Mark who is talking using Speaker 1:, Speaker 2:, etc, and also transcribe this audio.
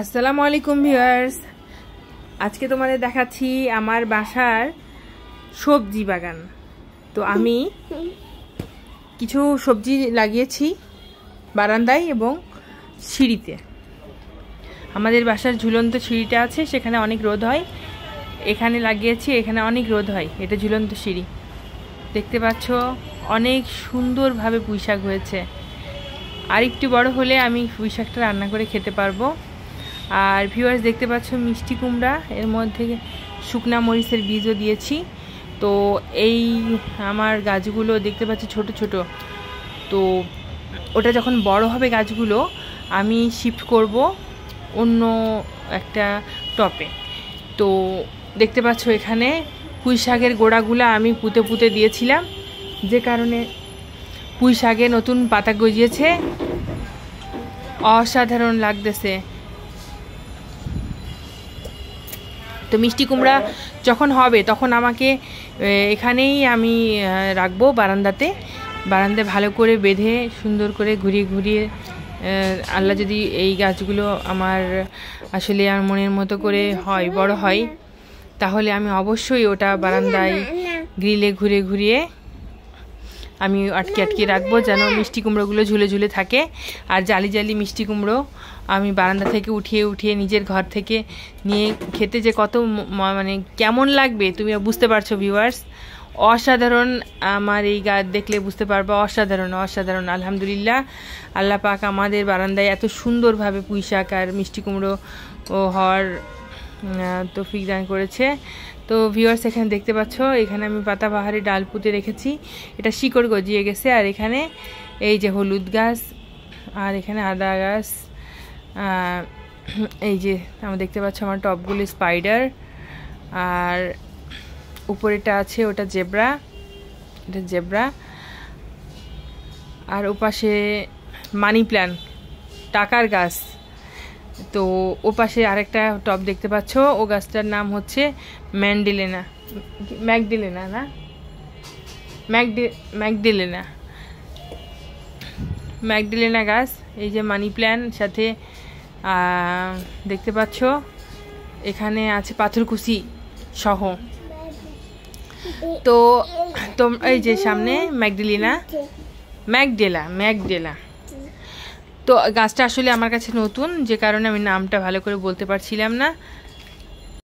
Speaker 1: আসসালামু আলাইকুম ভিউয়ার্স, আজকে তোমাদের দেখাচ্ছি আমার বাসার সবজি বাগান। তো আমি কিছু সবজি লাগিয়েছি বারান্দায় এবং সিঁড়িতে। আমাদের বাসার ঝুলন্ত সিঁড়িটা আছে, সেখানে অনেক রোদ হয়। এখানে লাগিয়েছি, এখানে অনেক রোদ হয়। এটা ঝুলন্ত সিঁড়ি, দেখতে পাচ্ছ অনেক সুন্দরভাবে পুঁইশাক হয়েছে। আর একটু বড় হলে আমি পুঁইশাকটা রান্না করে খেতে পারবো। আর ভিউয়ার্স দেখতে পাচ্ছ মিষ্টি কুমড়া, এর মধ্যে শুকনা মরিচের বীজও দিয়েছি। তো এই আমার গাছগুলো দেখতে পাচ্ছি ছোট ছোট, তো ওটা যখন বড় হবে গাছগুলো আমি শিফট করব অন্য একটা টপে। তো দেখতে পাচ্ছ এখানে পুঁই শাকের গোড়াগুলো আমি পুঁতে পুঁতে দিয়েছিলাম, যে কারণে পুঁই শাকে নতুন পাতা গজিয়েছে, অসাধারণ লাগতেছে। তো মিষ্টি কুমড়া যখন হবে তখন আমাকে এখানেই আমি রাখবো বারান্দায় ভালো করে বেঁধে সুন্দর করে ঘুরিয়ে ঘুরিয়ে, আল্লাহ যদি এই গাছগুলো আমার আসলে আমার মনের মতো করে হয়, বড় হয়, তাহলে আমি অবশ্যই ওটা বারান্দায় গ্রিলে ঘুরে ঘুরিয়ে আমি আটকে আটকে রাখবো, যেন মিষ্টি কুমড়োগুলো ঝুলে ঝুলে থাকে। আর জালি জালি মিষ্টি কুমড়ো আমি বারান্দা থেকে উঠিয়ে উঠিয়ে নিজের ঘর থেকে নিয়ে খেতে যে কত মানে কেমন লাগবে তুমি বুঝতে পারছো ভিউয়ার্স। অসাধারণ, আমার এই গাছ দেখলে বুঝতে পারবা, অসাধারণ অসাধারণ। আলহামদুলিল্লাহ, আল্লাহ পাক আমাদের বারান্দায় এত সুন্দরভাবে পুঁই শাক আর মিষ্টি কুমড়ো হওয়ার তৌফিক দান করেছে। তো ভিউয়ার্স এখানে দেখতে পাচ্ছ, এখানে আমি পাতাবাহারি ডাল পুঁতে রেখেছি, এটা শিকড় গজিয়ে গেছে। আর এখানে এই যে হলুদ গাছ, আর এখানে আদা গাছ, এই যে আমি দেখতে পাচ্ছ আমার টপগুলি স্পাইডার, আর উপরেটা আছে ওটা জেব্রা, এটা জেব্রা। আর ওপাশে মানি প্ল্যান্ট, টাকার গাছ। তো ওপাশে আরেকটা টব দেখতে পাচ্ছ, ও গাছটার নাম হচ্ছে ম্যাকডিলেনা গাছ। এই যে মানি প্ল্যান্ট, সাথে দেখতে পাচ্ছ এখানে আছে পাথরকুচি সহ। তো এই যে সামনে ম্যাকডেলা। তো গাছটা আসলে আমার কাছে নতুন, যে কারণে আমি নামটা ভালো করে বলতে পারছিলাম না।